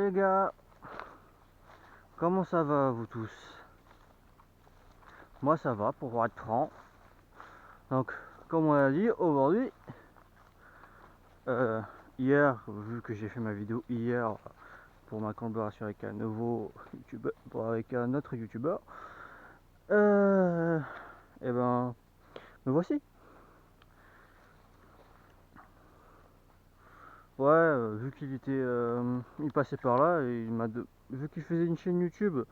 les gars, comment ça va vous tous? Moi ça va pour être franc. Donc comme on a dit aujourd'hui, hier, vu que j'ai fait ma vidéo hier pour ma collaboration avec un nouveau youtubeur, avec un autre youtubeur, et ben me voici. Ouais, vu qu'il était, il passait par là et vu qu'il faisait une chaîne YouTube,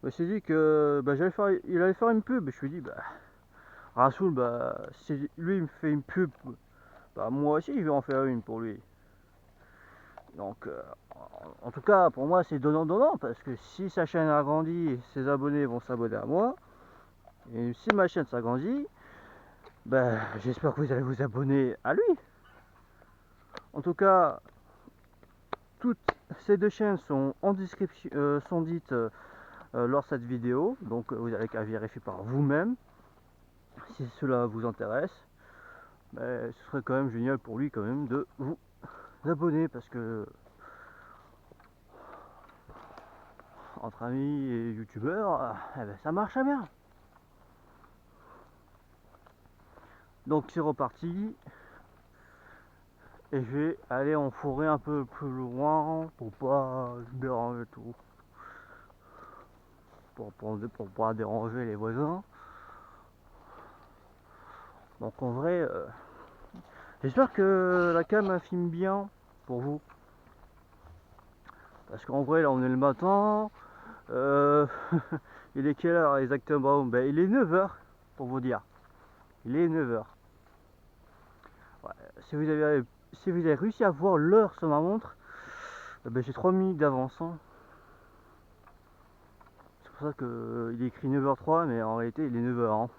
il s'est dit que il allait faire une pub. Je lui ai dit bah Rasoul, bah si lui il me fait une pub, bah moi aussi je vais en faire une pour lui. Donc en tout cas pour moi c'est donnant parce que si sa chaîne a grandi, ses abonnés vont s'abonner à moi. Et si ma chaîne s'agrandit, bah j'espère que vous allez vous abonner à lui. En tout cas, toutes ces deux chaînes sont en description, sont dites lors de cette vidéo, donc vous avez qu'à vérifier par vous-même si cela vous intéresse. Mais ce serait quand même génial pour lui quand même de vous abonner parce que entre amis et youtubeurs, eh ben, ça marche bien. Donc c'est reparti et je vais aller en forêt un peu plus loin pour pas déranger tout, pour pas déranger les voisins. Donc en vrai, j'espère que la cam filme bien pour vous. Parce qu'en vrai là on est le matin. Il est quelle heure exactement? Ben, il est 9h pour vous dire. Il est 9h. Ouais, si vous avez réussi à voir l'heure sur ma montre, ben, j'ai 3 minutes d'avance. Hein. C'est pour ça qu'il est écrit 9h03, mais en réalité il est 9h. Hein.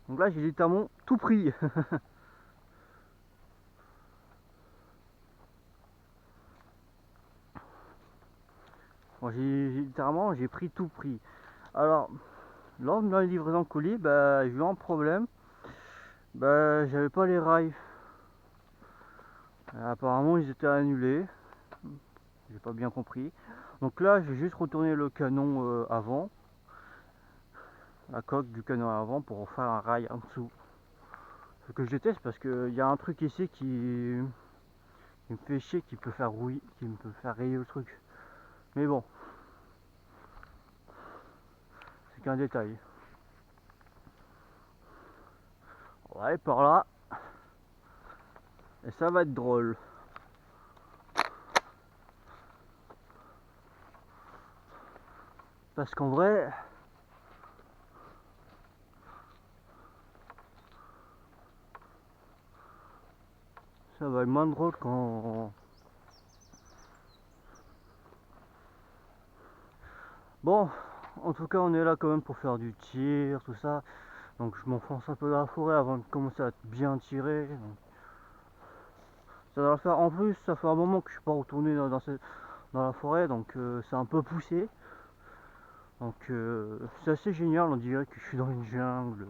Donc là j'ai littéralement tout pris. Bon, j'ai pris tout pris. Alors, lors de ma livraison de colis, bah, j'ai eu un problème. Bah, j'avais pas les rails. Apparemment, ils étaient annulés. J'ai pas bien compris. Donc là, j'ai juste retourné le canon avant, la coque du canon avant pour faire un rail en dessous. Ce que je déteste parce qu'il y a un truc ici qui me fait chier, qui peut faire rouiller, qui me peut faire rayer le truc. Mais bon, c'est qu'un détail. On va aller par là. Et ça va être drôle. Parce qu'en vrai, ça va être moins drôle quand... Bon, en tout cas on est là quand même pour faire du tir, tout ça. Donc je m'enfonce un peu dans la forêt avant de commencer à bien tirer. Donc, ça va le faire. En plus, ça fait un moment que je suis pas retourné dans la forêt, donc c'est un peu poussé. Donc c'est assez génial, on dirait que je suis dans une jungle.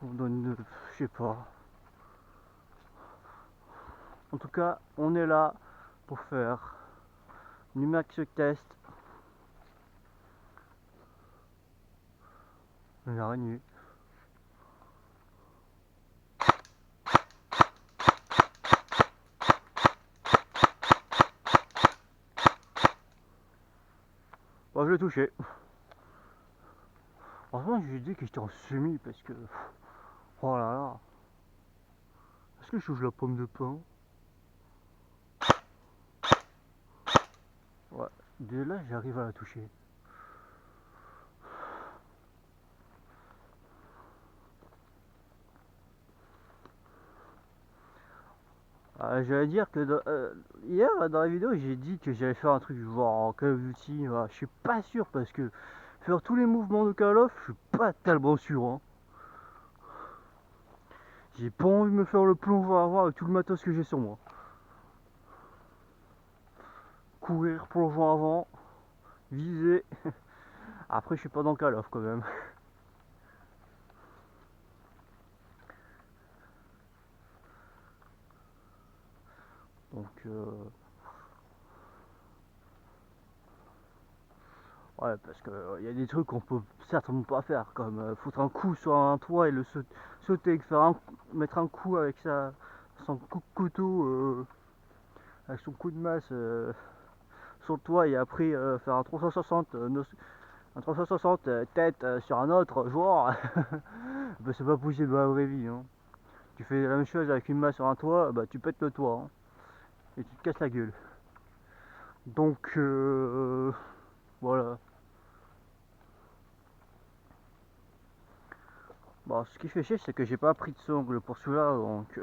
On donne, je sais pas. En tout cas, on est là pour faire Numax test. Une araignée. Bon, je l'ai touché. Franchement, j'ai dit que j'étais en semi parce que. Oh là là. Est-ce que je touche la pomme de pain? Ouais. Dès là, j'arrive à la toucher. J'allais dire que hier dans la vidéo j'ai dit que j'allais faire un truc genre Call of Duty, je suis pas sûr parce que faire tous les mouvements de Call of, je suis pas tellement sûr. Hein. J'ai pas envie de me faire le plongeon avant avec tout le matos que j'ai sur moi. Courir, plongeon avant, viser. Après je suis pas dans Call of quand même. Donc ouais, parce que y a des trucs qu'on peut certainement pas faire, comme foutre un coup sur un toit et le sauter, mettre un coup avec son coup de couteau, avec son coup de masse sur le toit et après faire un 360, un 360 tête sur un autre joueur. Bah, c'est pas possible dans la vraie vie, hein. Tu fais la même chose avec une masse sur un toit, bah tu pètes le toit, hein, et tu te casses la gueule. Donc voilà. Bon, ce qui fait chier, c'est que j'ai pas pris de sangle pour celui-là, donc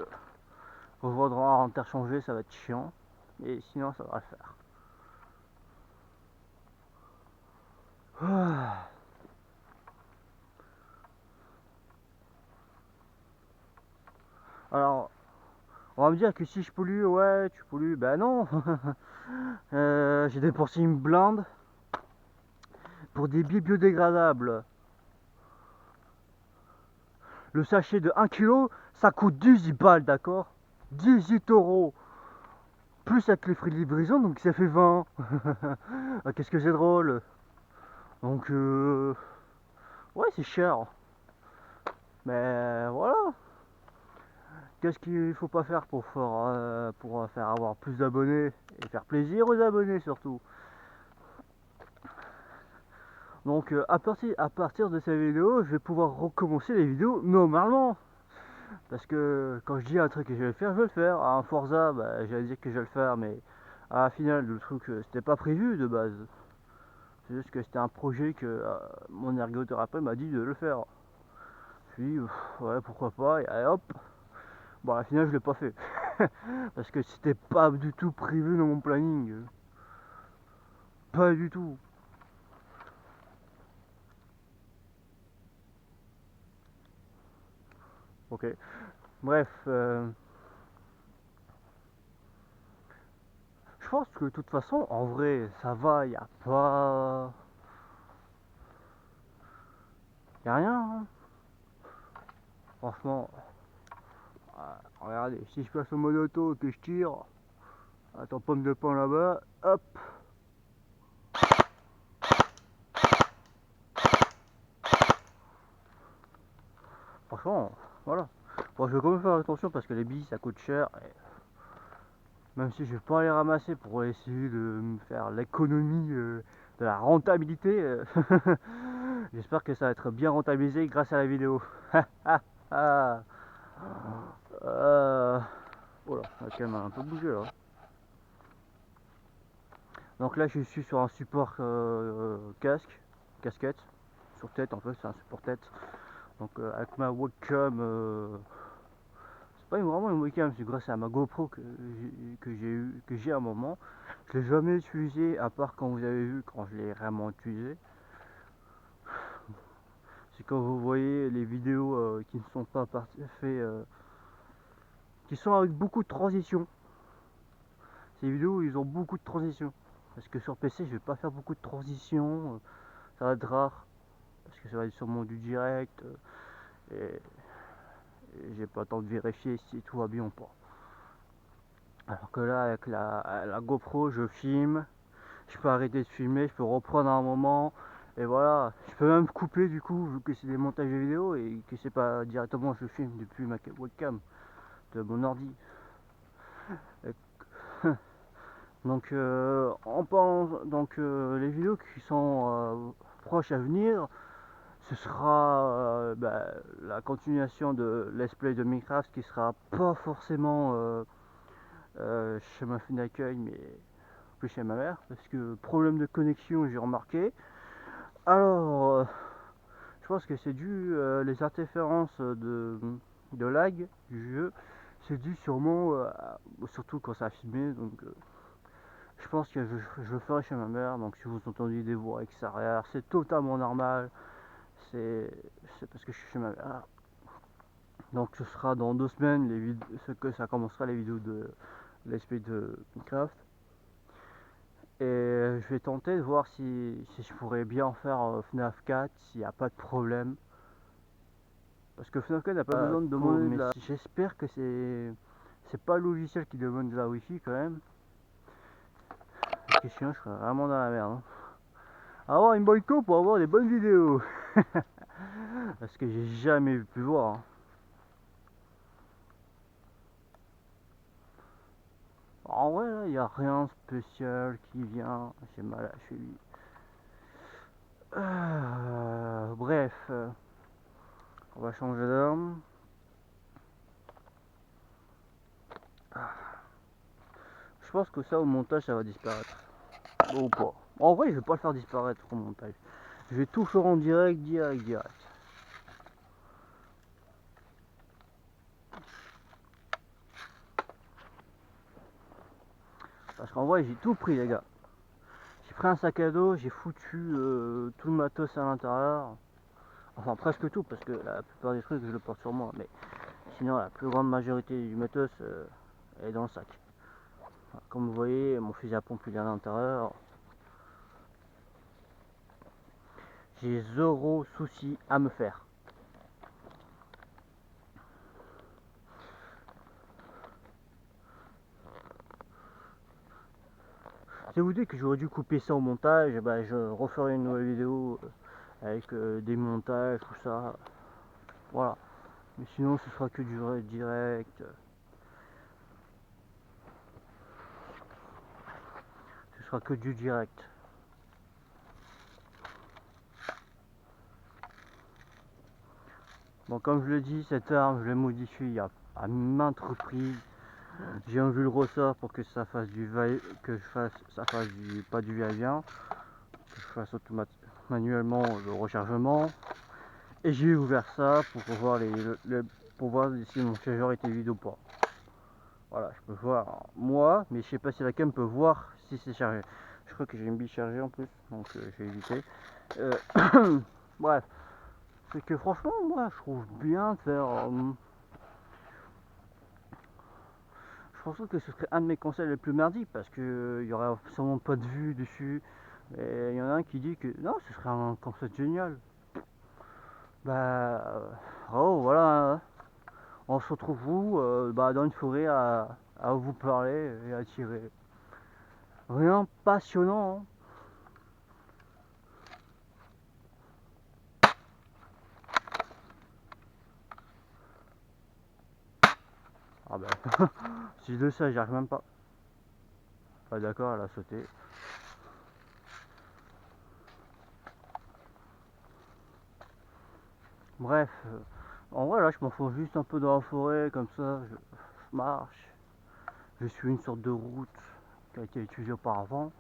rejoindra en interchanger, ça va être chiant. Et sinon, ça va le faire. Ah. Alors, on va me dire que si je pollue, ouais, tu pollues. Ben non. J'ai dépensé une blinde pour des billes biodégradables. Le sachet de 1 kg, ça coûte 18 balles, d'accord? 18 €. Plus avec les frais de livraison, donc ça fait 20. Ah, qu'est-ce que c'est drôle. Donc, ouais, c'est cher. Mais voilà. Qu'est-ce qu'il faut pas faire pour faire avoir plus d'abonnés et faire plaisir aux abonnés surtout. Donc à partir de cette vidéo, je vais pouvoir recommencer les vidéos normalement. Parce que quand je dis un truc que je vais le faire, je vais le faire. Un Forza, bah, j'allais dire que je vais le faire, mais à la finale, le truc, c'était pas prévu de base. C'est juste que c'était un projet que mon ergothérapeute m'a dit de le faire. Puis, ouais, pourquoi pas, et allez, hop. Bon, à la finale, je l'ai pas fait. Parce que c'était pas du tout prévu dans mon planning. Pas du tout. Ok. Bref, je pense que de toute façon, en vrai, ça va, y a pas. Y a rien, hein. Franchement, regardez, si je passe au mode auto et que je tire, attends, pomme de pain là-bas, hop. Franchement, voilà. Bon, je vais quand même faire attention parce que les billes ça coûte cher. Et même si je vais pas les ramasser pour essayer de me faire l'économie de la rentabilité, j'espère que ça va être bien rentabilisé grâce à la vidéo. Ah, oh là, la cam a un peu bougé là. Donc là, je suis sur un support casquette, sur tête en fait, c'est un support tête. Donc avec ma webcam, c'est pas vraiment une webcam, c'est grâce à ma GoPro que j'ai à un moment. Je l'ai jamais utilisé à part quand vous avez vu quand je l'ai vraiment utilisé. C'est quand vous voyez les vidéos qui ne sont pas faites, qui sont avec beaucoup de transitions. Ces vidéos, ils ont beaucoup de transitions. Parce que sur PC, je vais pas faire beaucoup de transitions. Ça va être rare. Parce que ça va être sûrement du direct. Et j'ai pas le temps de vérifier si tout va bien ou pas. Alors que là, avec la GoPro, je filme. Je peux arrêter de filmer, je peux reprendre à un moment. Et voilà, je peux même couper du coup, vu que c'est des montages de vidéo et que c'est pas directement je filme depuis ma webcam de mon ordi. Donc en parlant, donc les vidéos qui sont proches à venir, ce sera la continuation de Let's Play de Minecraft qui sera pas forcément chez ma fille d'accueil mais plus chez ma mère parce que problème de connexion j'ai remarqué. Alors je pense que c'est dû les interférences de lag du jeu, c'est dû sûrement surtout quand ça a filmé donc je pense que je le ferai chez ma mère, donc si vous entendez des voix extérieures, c'est totalement normal. C'est parce que je suis chez ma mère. Donc ce sera dans 2 semaines ce que ça commencera les vidéos de l'esprit de Minecraft. Et je vais tenter de voir si je pourrais bien faire FNAF 4 s'il n'y a pas de problème. Parce que FNAF 4 n'a pas besoin de demander mais j'espère que c'est c'est pas le logiciel qui demande de la wifi quand même. Parce que sinon je serais vraiment dans la merde. Hein. Avoir une bonne co pour avoir des bonnes vidéos. Parce que j'ai jamais pu voir. Hein. En vrai, là, il n'y a rien de spécial qui vient. J'ai mal à la cheville. Bref, on va changer d'arme. Je pense que ça, au montage, ça va disparaître. Ou pas. En vrai, je vais pas le faire disparaître au montage. Je vais tout faire en direct. Parce qu'en vrai, j'ai tout pris, les gars. J'ai pris un sac à dos, j'ai foutu tout le matos à l'intérieur. Enfin, presque tout, parce que la plupart des trucs, je le porte sur moi. Mais sinon, la plus grande majorité du matos est dans le sac. Enfin, comme vous voyez, mon fusil à pompe il est à l'intérieur. J'ai zéro souci à me faire. Si vous dites que j'aurais dû couper ça au montage, bah, je referai une nouvelle vidéo avec des montages, tout ça. Voilà. Mais sinon, ce sera que du direct. Ce sera que du direct. Bon, comme je le dis, cette arme, je l'ai modifiée à maintes reprises. J'ai enlevé le ressort pour que ça fasse ça fasse pas du va-et-vient, que je fasse manuellement le rechargement. Et j'ai ouvert ça pour voir pour voir si mon chargeur était vide ou pas. Voilà, je peux voir moi, mais je sais pas si la cam peut voir si c'est chargé. Je crois que j'ai une bille chargée en plus, donc j'ai évité. Bref, c'est que franchement, moi, je trouve bien de faire. Je pense que ce serait un de mes conseils les plus merdiques parce que il y aurait sûrement pas de vue dessus. Et il y en a un qui dit que non, ce serait un concept génial. Bah, oh voilà, hein. On se retrouve où dans une forêt à vous parler et à tirer. Rien passionnant. Hein. Ah bah, si de ça, j'y arrive même pas. Ah d'accord, elle a sauté. Bref, en vrai là, je m'en fous juste un peu dans la forêt, comme ça, je marche. Je suis une sorte de route qui a été étudiée auparavant.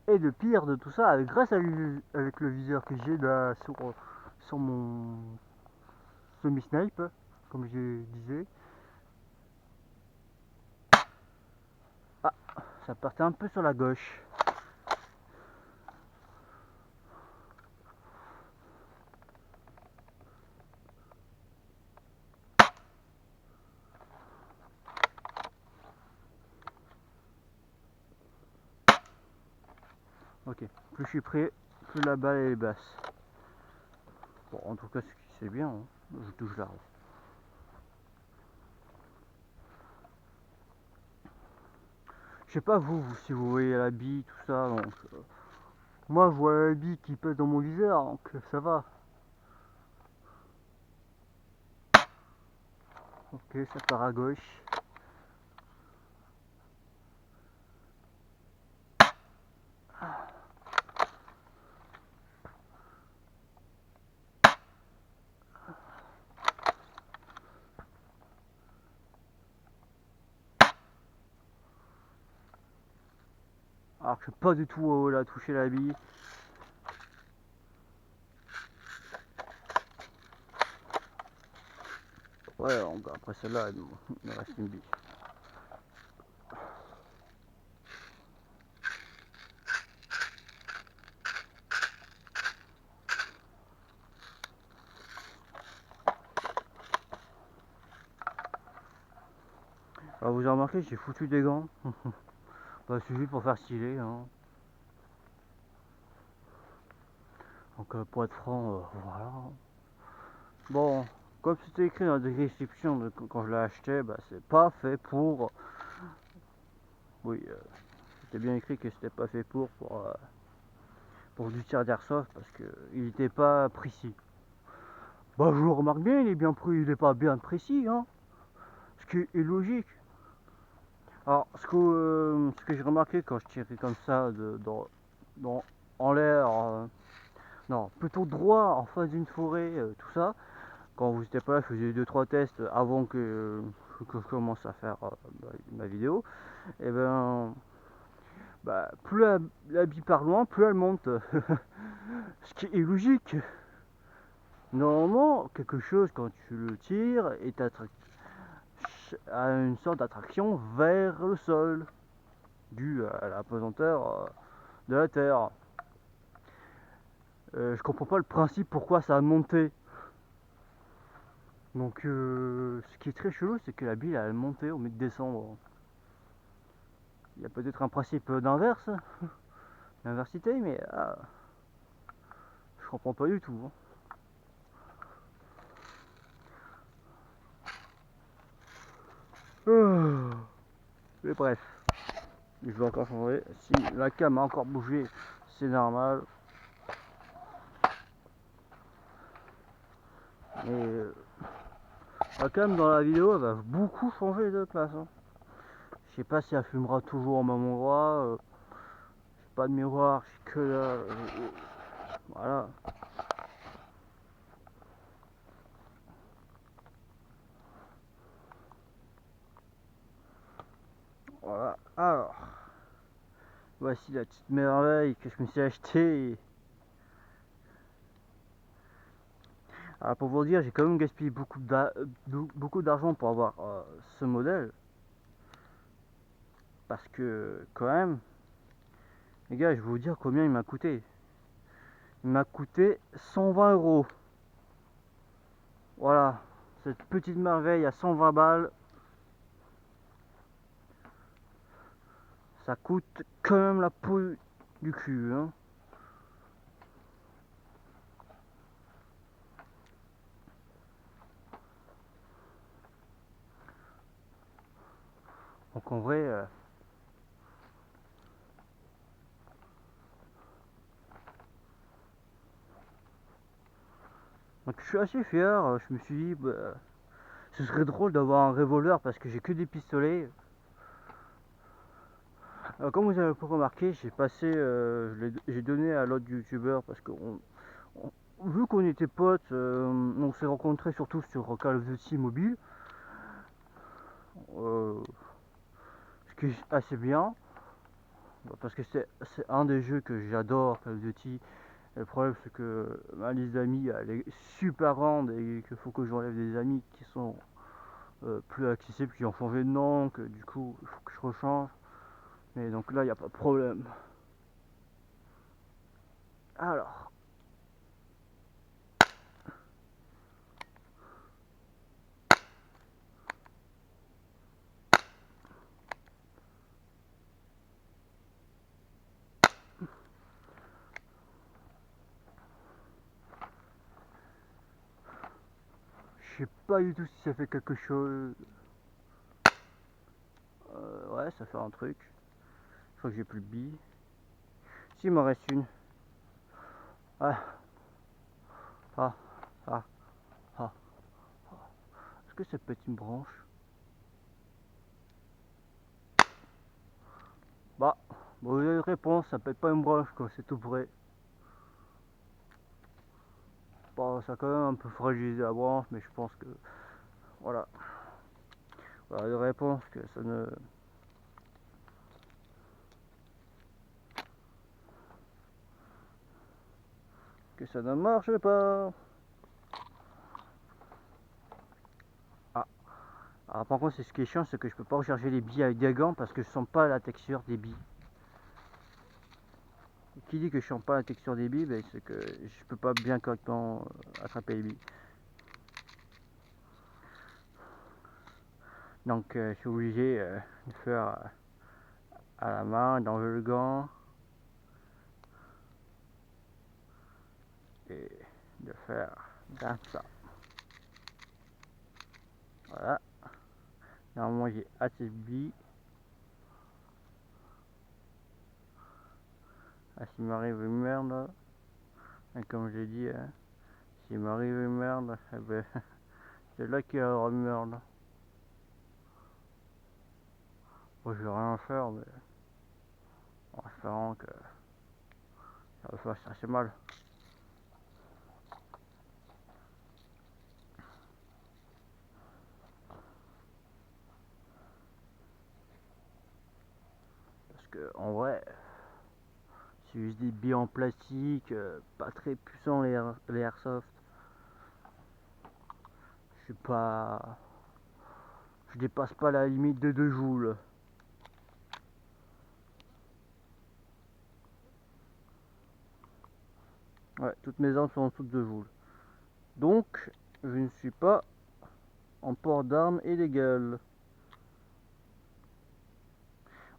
Et le pire de tout ça, grâce avec le viseur que j'ai là sur mon semi-snipe, comme je disais, ah, ça partait un peu sur la gauche. Ok, plus je suis prêt, plus la balle est basse. Bon, en tout cas, c'est bien, hein. Je touche l'arbre. Je sais pas si vous voyez la bille, tout ça, donc moi je vois la bille qui pèse dans mon viseur, donc ça va. Ok, ça part à gauche. Alors que je sais pas du tout la toucher la bille. Ouais, donc après celle-là, il me reste une bille. Alors vous avez remarqué, j'ai foutu des gants. Bah, suffit pour faire stylé. Hein. Donc pour être franc, voilà. Bon, comme c'était écrit dans la description quand je l'ai acheté, bah, c'est pas fait pour. Oui, c'était bien écrit que c'était pas fait pour du tir d'airsoft parce que il était pas précis. Bah, je le remarque bien, il est pas bien précis, hein. Ce qui est logique. Alors, ce que j'ai remarqué quand je tirais comme ça en l'air, non, plutôt droit en face d'une forêt, tout ça. Quand vous n'étiez pas là, je faisais 2-3 tests avant que je commence à faire ma vidéo. Et ben, bah, plus la bille part loin, plus elle monte. Ce qui est logique. Normalement, quelque chose, quand tu le tires, a une sorte d'attraction vers le sol, due à la pesanteur de la Terre. Je comprends pas le principe pourquoi ça a monté. Donc, ce qui est très chelou, c'est que la bille elle montait au lieu de descendre. Il y a peut-être un principe d'inverse, d'inversité, mais je comprends pas du tout, hein. Mais bref, je vais encore changer. Si la cam a encore bougé, c'est normal. Mais la cam dans la vidéo elle va beaucoup changer de place, hein. Je sais pas si elle fumera toujours au même endroit. J'ai pas de miroir, j'ai que voilà. Voilà. Alors, voici la petite merveille que je me suis achetée. Alors pour vous dire, j'ai quand même gaspillé beaucoup d'argent pour avoir ce modèle. Parce que quand même, les gars, je vais vous dire combien il m'a coûté. Il m'a coûté 120 euros. Voilà, cette petite merveille à 120 balles. Ça coûte quand même la peau du cul, hein. Donc en vrai, donc je suis assez fier. Je me suis dit, bah, ce serait drôle d'avoir un revolver parce que j'ai que des pistolets. Comme vous avez pu remarquer, j'ai donné à l'autre youtubeur parce que vu qu'on était potes, on s'est rencontrés surtout sur Call of Duty mobile, euh, ce qui est assez bien parce que c'est un des jeux que j'adore, Call of Duty. Et le problème c'est que ma liste d'amis elle est super grande et qu'il faut que j'enlève des amis qui sont plus accessibles, qui ont changé de nom, que du coup il faut que je rechange. Mais donc là il n'y a pas de problème. Alors, je sais pas du tout si ça fait quelque chose. Ouais, ça fait un truc. Je crois que j'ai plus de billes. Si, il m'en reste une. Ah, ah, ah, ah. Est-ce que ça peut être une branche? Bah, vous avez une réponse, ça peut être pas une branche, quoi, c'est tout près. Bon, ça a quand même un peu fragilisé la branche, mais je pense que. Voilà. Voilà, une réponse que ça ne. Que ça ne marche pas. Ah. Alors, par contre, c'est ce qui est chiant, c'est que je peux pas recharger les billes avec des gants parce que je sens pas la texture des billes. Qui dit que je sens pas la texture des billes, ben, c'est que je peux pas bien correctement attraper les billes. Donc je suis obligé de faire à la main, dans le gant et de faire comme ça. Voilà. Normalement j'ai assez de billes. Ah, s'il m'arrive une merde là, et comme j'ai dit, s'il m'arrive une merde, eh ben, c'est là qu'il y aura une merde. Moi je vais rien faire, mais en espérant que ça va faire assez mal. Parce que en vrai, c'est juste des billes en plastique, pas très puissants les airsoft. Je suis pas. Je dépasse pas la limite de 2 joules. Ouais, toutes mes armes sont en dessous de 2 joules. Donc, je ne suis pas en port d'armes illégal.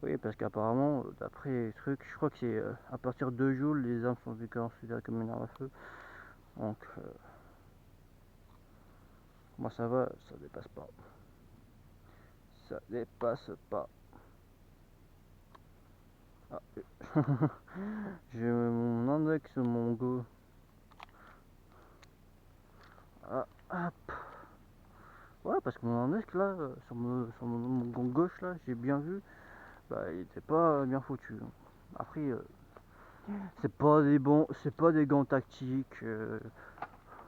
Oui, parce qu'apparemment, d'après les trucs, je crois que c'est à partir de 2 joules, les armes sont considérées comme une arme à feu. Donc, moi ça va, ça dépasse pas. Ça dépasse pas. Ah, j'ai mon index sur mon go. Ah, hop. Ouais, parce que mon index là, sur mon gant gauche là, j'ai bien vu, bah il était pas bien foutu. Après, c'est pas des gants tactiques.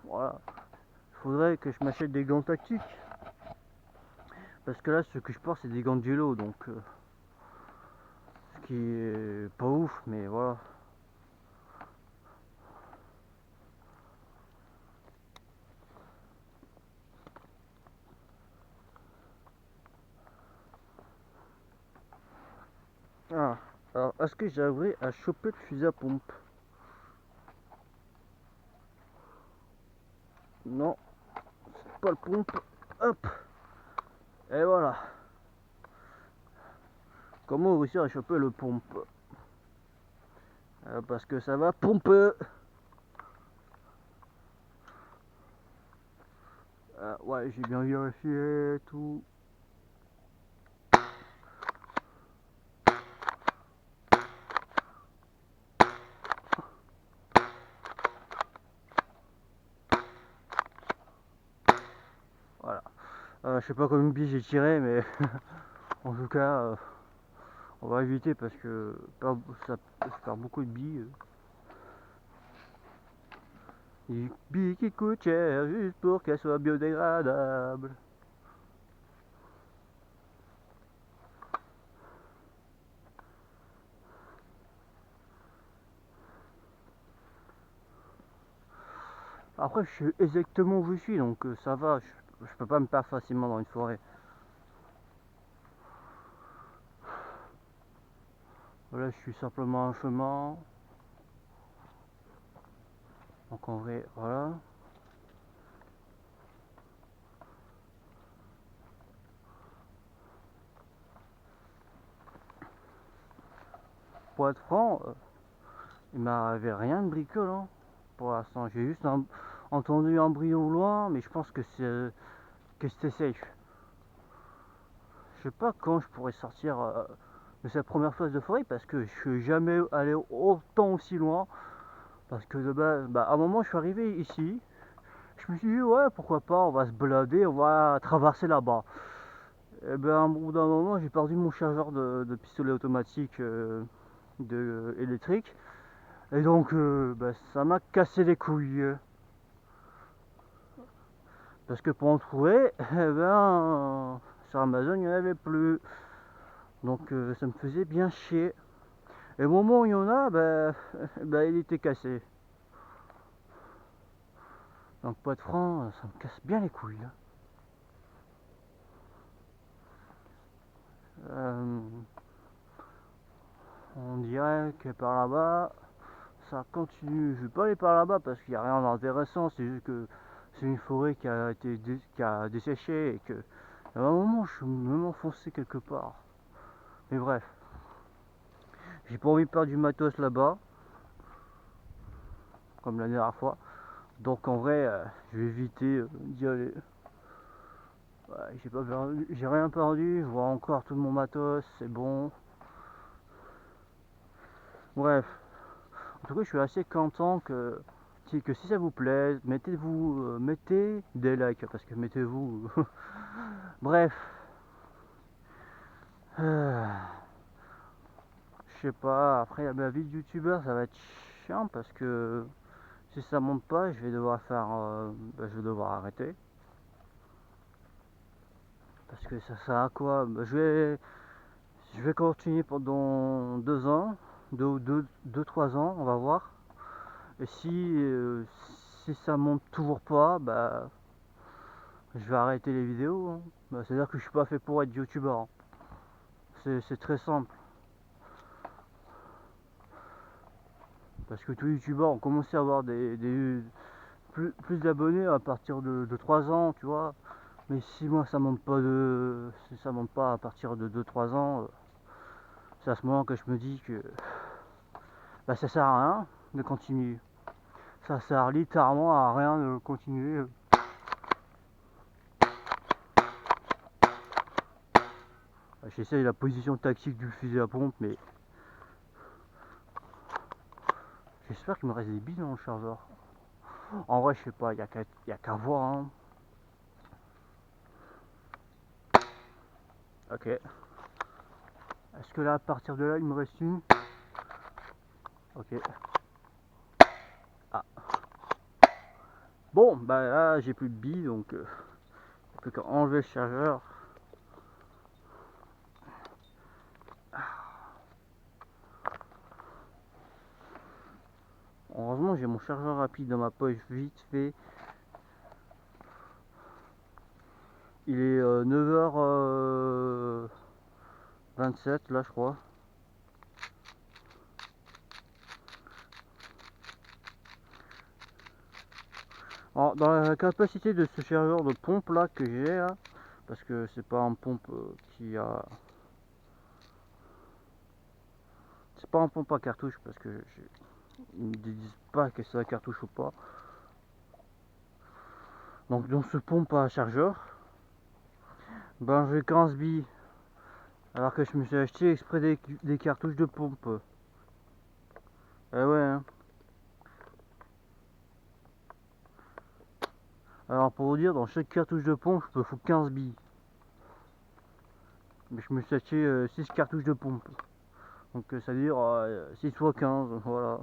Voilà. Faudrait que je m'achète des gants tactiques. Parce que là, ce que je porte, c'est des gants de vélo, donc ce qui est pas ouf, mais voilà. Ah, alors est-ce que j'arriverai à choper le fusil à pompe? Non, c'est pas le pompe. Hop, et voilà. Comment réussir à choper le pompe? Parce que ça va pomper. Ouais, j'ai bien vérifié tout. Voilà. Je sais pas combien de billes j'ai tiré, mais en tout cas, on va éviter parce que ça perd beaucoup de billes. Des billes qui coûtent cher juste pour qu'elles soient biodégradables. Après, je sais exactement où je suis, donc ça va, je peux pas me perdre facilement dans une forêt. Voilà, je suis simplement un chemin. Donc en vrai, voilà. Pour être franc, il m'arrivait rien de bricolant pour l'instant. J'ai juste entendu un bruit au loin, mais je pense que c'était safe. Je sais pas quand je pourrais sortir de cette première phase de forêt parce que je suis jamais allé autant aussi loin. Parce que de base, bah, à un moment je suis arrivé ici, je me suis dit ouais pourquoi pas, on va se balader, on va traverser là-bas. Et ben au bout d'un moment j'ai perdu mon chargeur de pistolet automatique électrique. Et donc bah, ça m'a cassé les couilles. Parce que pour en trouver, eh ben, sur Amazon il n'y en avait plus. Donc ça me faisait bien chier. Et au moment où il y en a, bah, il était cassé. Donc pour être franc, ça me casse bien les couilles. Euh, on dirait que par là-bas, ça continue. Je vais pas aller par là-bas parce qu'il n'y a rien d'intéressant. C'est juste que c'est une forêt qui a desséché et que à un moment je vais m'enfoncer quelque part. Mais bref, j'ai pas envie de perdre du matos là-bas, comme la dernière fois. Donc en vrai, je vais éviter d'y aller. Ouais, j'ai pas perdu, j'ai rien perdu, je vois encore tout mon matos, c'est bon. Bref, en tout cas, je suis assez content que si ça vous plaît, mettez des likes, parce que mettez-vous. Bref, je sais pas, après ma vie de youtubeur, ça va être chiant parce que si ça monte pas, je vais devoir je vais devoir arrêter. Parce que ça sert à quoi? Je vais continuer pendant 2 ans, 3 ans, on va voir. Et si ça monte toujours pas, bah je vais arrêter les vidéos, hein. Bah, c'est-à-dire que je suis pas fait pour être youtubeur, hein. C'est très simple. Parce que tous les youtubeurs ont commencé à avoir plus d'abonnés à partir de 3 ans, tu vois. Mais si ça monte pas à partir de 2 3 ans, c'est à ce moment que je me dis que bah, ça sert à rien de continuer. Ça sert littéralement à rien de continuer. J'essaye la position tactique du fusil à pompe, mais j'espère qu'il me reste des billes dans le chargeur. En vrai, je sais pas, il y a qu'à voir, hein. Ok. Est-ce que là, à partir de là, il me reste une? Ok. Ah. Bon, bah là, j'ai plus de billes, donc plus qu'à enlever le chargeur. Heureusement, j'ai mon chargeur rapide dans ma poche vite fait. Il est 9h27 là, je crois. Alors, dans la capacité de ce chargeur de pompe là que j'ai là, parce que c'est pas un pompe qui a. C'est pas un pompe à cartouche parce que ils ne disent pas que c'est la cartouche ou pas. Donc dans ce pompe à chargeur, ben j'ai 15 billes. Alors que je me suis acheté exprès des cartouches de pompe. Eh ouais, hein. Alors pour vous dire, dans chaque cartouche de pompe, je me fous 15 billes. Mais je me suis acheté 6 cartouches de pompe. Donc ça veut dire 6 fois 15, voilà.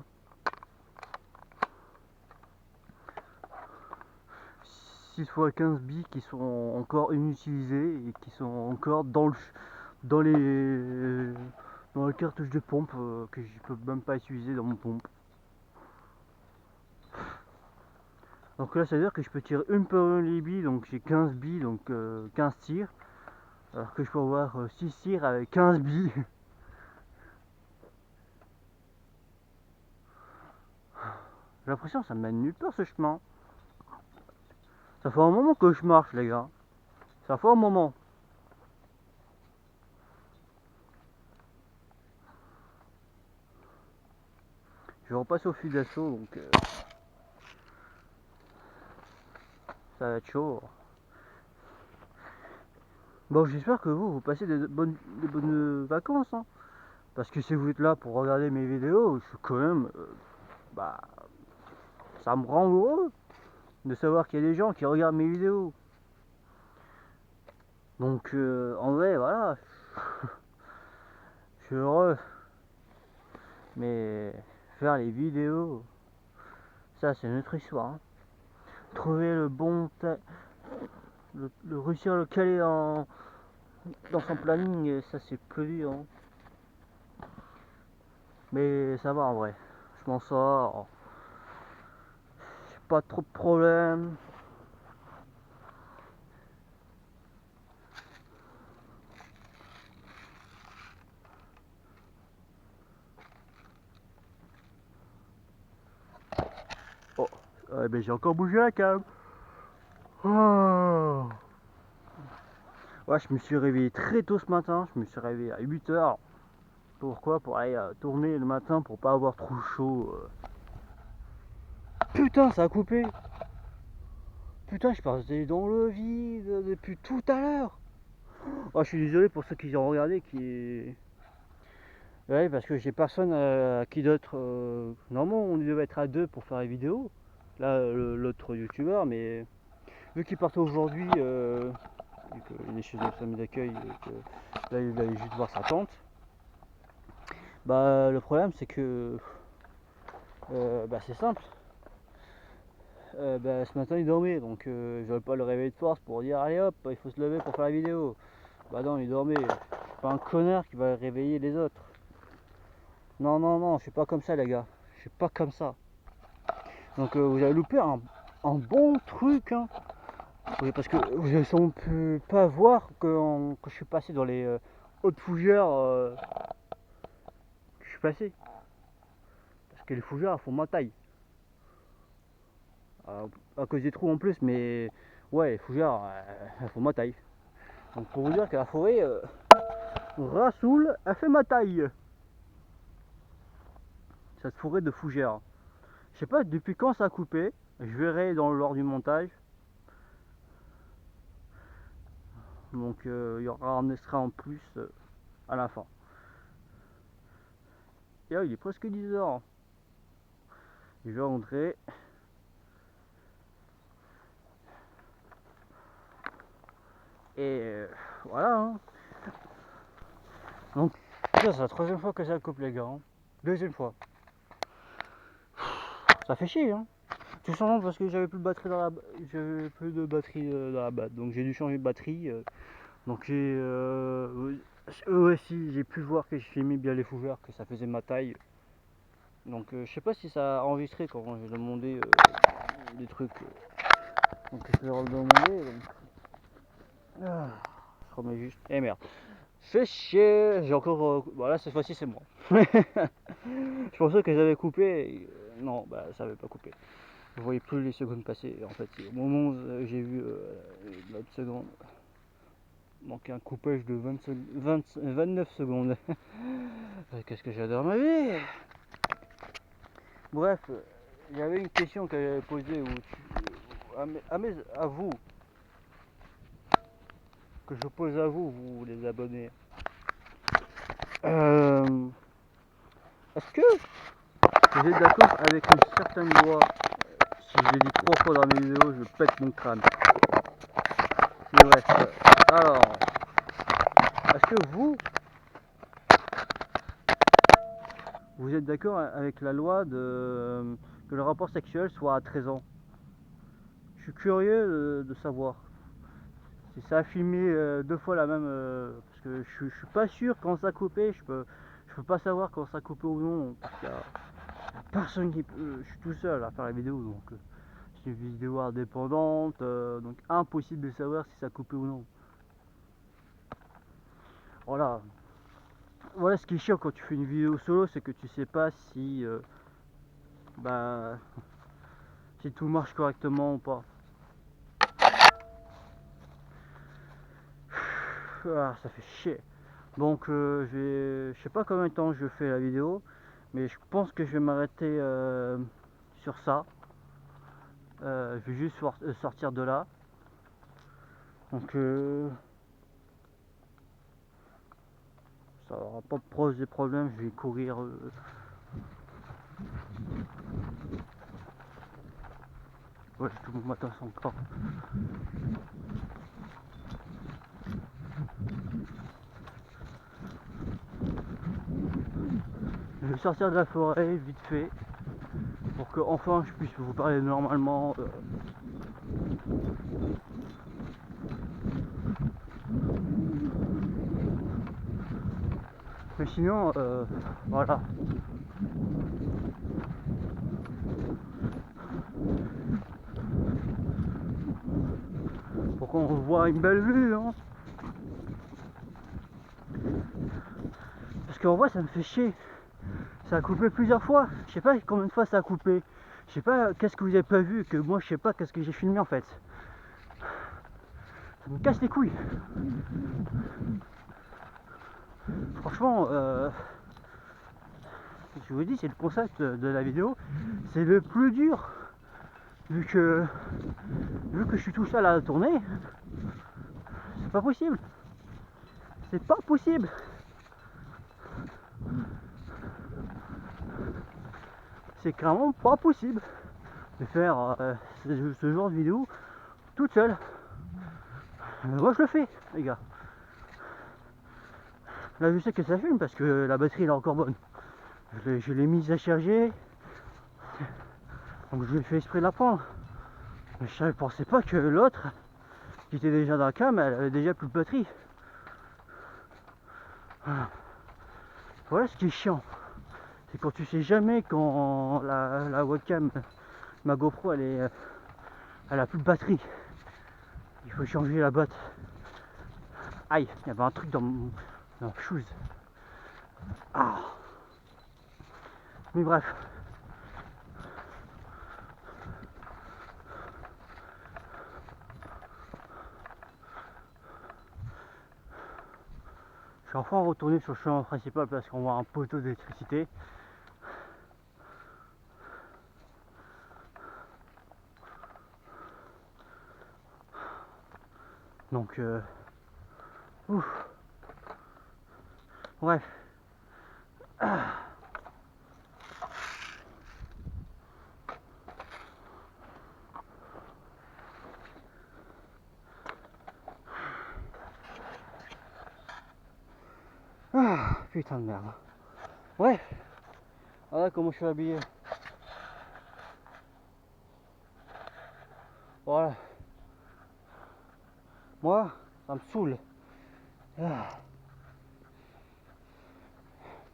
6 fois 15 billes qui sont encore inutilisées et qui sont encore dans les cartouches de pompe que je peux même pas utiliser dans mon pompe. Donc là ça veut dire que je peux tirer une par les billes, donc j'ai 15 billes, donc 15 tirs. Alors que je peux avoir 6 tirs avec 15 billes. J'ai l'impression que ça mène nulle part ce chemin. Ça fait un moment que je marche les gars. Ça fait un moment. Je vais repasser au fil d'assaut donc ça va être chaud. Bon, j'espère que vous passez des bonnes vacances, hein. Parce que si vous êtes là pour regarder mes vidéos, je suis quand même, bah, ça me rend heureux de savoir qu'il y a des gens qui regardent mes vidéos. Donc, en vrai, voilà, je suis heureux. Mais faire les vidéos, ça c'est une autre histoire, hein. Trouver réussir à le caler dans son planning, ça c'est plus dur, hein. Mais ça va en vrai, je m'en sors, j'ai pas trop de problèmes. Oh, ouais, ben j'ai encore bougé la cam. Oh. Ouais, je me suis réveillé très tôt ce matin, je me suis réveillé à 8h. Pourquoi? Pour aller tourner le matin pour pas avoir trop chaud. Putain, ça a coupé. Putain, je passais dans le vide depuis tout à l'heure. Oh, je suis désolé pour ceux qui ont regardé, qui... Ouais, parce que j'ai personne à qui d'autre... Normalement, on devait être à deux pour faire les vidéos. Là, l'autre youtubeur, mais... Vu qu'il partait aujourd'hui, vu qu'il est chez une famille d'accueil, là, il allait juste voir sa tante. Bah, le problème, c'est que... bah, c'est simple. Bah, ce matin il dormait, donc je vais pas le réveiller de force pour dire allez hop, il faut se lever pour faire la vidéo. Bah non, il dormait. Je suis pas un connard qui va réveiller les autres. Non, non, non, je suis pas comme ça les gars. Je suis pas comme ça. Donc vous avez loupé un bon truc, hein. Oui, parce que vous ne peut pas voir que je suis passé dans les hautes fougères. Que je suis passé. Parce que les fougères font ma taille. À cause des trous en plus, mais ouais, les fougères elles font ma taille. Donc pour vous dire que la forêt, Rasoul a fait ma taille. Cette forêt de fougères. Je sais pas depuis quand ça a coupé. Je verrai lors du montage. Donc il y aura un extrait en plus à la fin. Et là, il est presque 10h. Je vais rentrer. Et voilà. Hein. Donc c'est la troisième fois que ça coupe les gars. Hein. Deuxième fois. Ça fait chier. Hein. Tout simplement parce que j'avais plus de batterie dans la batte. Donc j'ai dû changer de batterie. Donc j'ai eux aussi j'ai pu voir que je filmais bien les fougères, que ça faisait ma taille. Donc je sais pas si ça a enregistré quand j'ai demandé des trucs. Donc je vais leur demander. Je remets juste. Eh merde. Fais chier. J'ai encore. Voilà, cette fois-ci c'est moi. Je pensais que j'avais coupé. Non, bah ça avait pas coupé. Je voyais plus les secondes passer. En fait, au moment où j'ai vu l'autre seconde. Donc un coupage de 29 secondes. Qu'est-ce que j'adore ma vie. Bref, il y avait une question que j'avais posée à vous, que je pose à vous, vous les abonnés. Est-ce que vous êtes d'accord avec une certaine loi? Si je l'ai dit 3 fois dans mes vidéos, je pète mon crâne. Mais bref, alors, est-ce que vous êtes d'accord avec la loi que le rapport sexuel soit à 13 ans? Je suis curieux de savoir. Si ça a filmé 2 fois la même... parce que je suis pas sûr quand ça a coupé, je peux pas savoir quand ça a coupé ou non. Parce qu'il y a personne qui peut... je suis tout seul à faire la vidéo, donc c'est une vidéo indépendante, donc impossible de savoir si ça a coupé ou non. Voilà. Voilà ce qui est chiant quand tu fais une vidéo solo, c'est que tu sais pas si... si tout marche correctement ou pas. Ah, ça fait chier. Donc je sais pas combien de temps je fais la vidéo, mais je pense que je vais m'arrêter sur ça. Je vais juste sortir de là. Donc ça aura pas poser problème, je vais courir. Ouais, tout mon matin encore. Je vais sortir de la forêt vite fait pour que enfin je puisse vous parler normalement. Mais sinon, voilà. Pour qu'on revoie une belle vue, hein. Parce qu'en vrai, ça me fait chier. Ça a coupé plusieurs fois. Je sais pas combien de fois ça a coupé. Je sais pas qu'est-ce que vous avez pas vu, que moi je sais pas qu'est-ce que j'ai filmé en fait. Ça me casse les couilles. Franchement, je vous dis, c'est le concept de la vidéo. C'est le plus dur. Vu que je suis tout seul à la tourner. pas possible. C'est pas possible. C'est clairement pas possible de faire ce genre de vidéo toute seule. Moi je le fais, les gars. Là je sais que ça filme parce que la batterie elle est encore bonne. Je l'ai mise à charger. Donc je l'ai fait exprès de la prendre. Mais je ne pensais pas que l'autre, qui était déjà dans la cam, elle avait déjà plus de batterie. Voilà ce qui est chiant. C'est quand tu sais jamais quand la webcam, ma GoPro, elle a plus de batterie. Il faut changer la boîte. Aïe, il y avait un truc dans mon shoes. Ah. Mais bref. Je suis enfin retourné sur le chemin principal parce qu'on voit un poteau d'électricité. Donc, ouf. Bref. Ah. Ah, putain de merde. Bref. Voilà comment je suis habillé. Voilà. Moi, ça me saoule. Ah.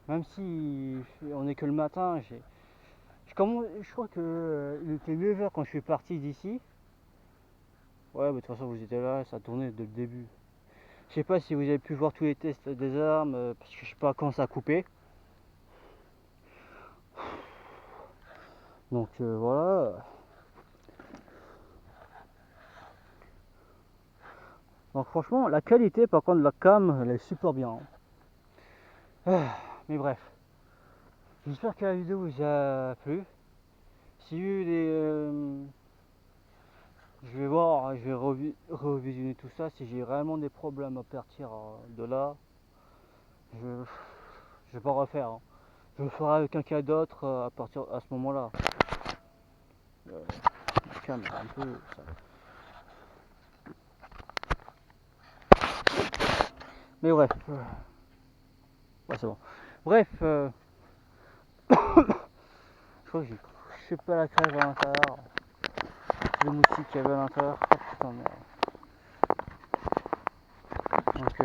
Même si on est que le matin, je crois que il était 9h quand je suis parti d'ici. Ouais, mais de toute façon vous étiez là, ça tournait dès le début. Je sais pas si vous avez pu voir tous les tests des armes, parce que je sais pas quand ça a coupé. Donc voilà. Donc franchement, la qualité par contre de la cam, elle est super bien. Ah, mais bref. J'espère que la vidéo vous a plu. Si eu des... je vais voir, je vais revisionner tout ça. Si j'ai vraiment des problèmes à partir de là, je vais pas refaire. Hein. Je le ferai avec quelqu'un d'autre à partir à ce moment-là. La cam un peu... Ça. Mais bref. Ouais, c'est bon. Bref. Je crois que j'ai chopé la crève à l'intérieur. Le moustique qu'il y avait à l'intérieur. Oh putain de merde. Donc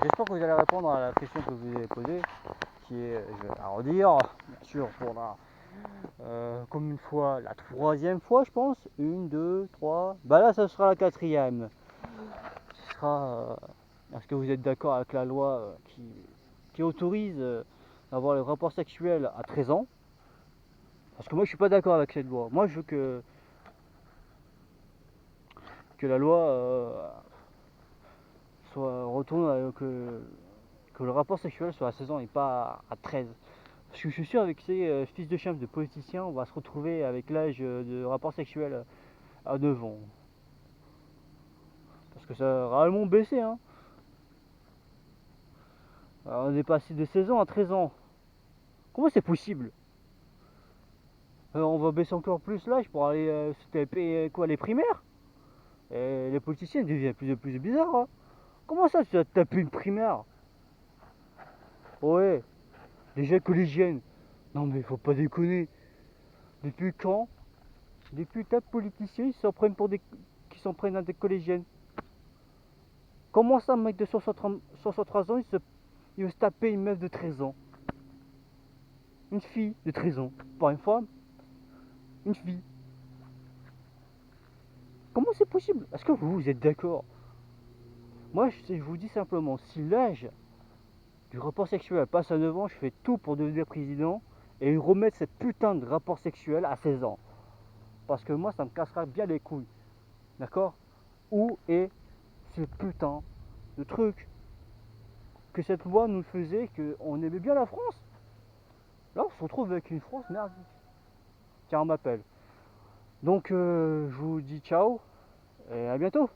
j'espère que vous allez répondre à la question que vous avez posée. Qui est, je vais la redire, bien sûr, pour la comme une fois, la troisième fois je pense. 1, 2, 3. Bah là ça sera la quatrième. Ce sera est-ce que vous êtes d'accord avec la loi qui autorise d'avoir le rapport sexuel à 13 ans? Parce que moi je suis pas d'accord avec cette loi. Moi je veux que la loi retourne que le rapport sexuel soit à 16 ans et pas à 13. Parce que je suis sûr avec ces fils de chef de politiciens, on va se retrouver avec l'âge de rapport sexuel à 9 ans. Parce que ça a réellement baissé. Hein. Alors, on est passé de 16 ans à 13 ans. Comment c'est possible? On va baisser encore plus l'âge pour aller se taper quoi, les primaires? Et les politiciens deviennent de plus bizarres. Hein. Comment ça, tu vas te taper une primaire? Ouais, déjà collégienne. Non mais faut pas déconner. Depuis quand? Depuis que les politiciens qui s'en prennent à des collégiennes. Comment ça, un mec de 63 ans, il veut se taper une meuf de 13 ans? Une fille de 13 ans, pas une femme, une fille. Comment c'est possible? Est-ce que vous êtes d'accord? Moi, je vous dis simplement, si l'âge du rapport sexuel passe à 9 ans, je fais tout pour devenir président et remettre cette putain de rapport sexuel à 16 ans. Parce que moi, ça me cassera bien les couilles. D'accord? Où est ce putain de truc que cette loi nous faisait, qu'on aimait bien la France? Là, on se retrouve avec une France merdique. Tiens, on m'appelle. Donc, je vous dis ciao et à bientôt.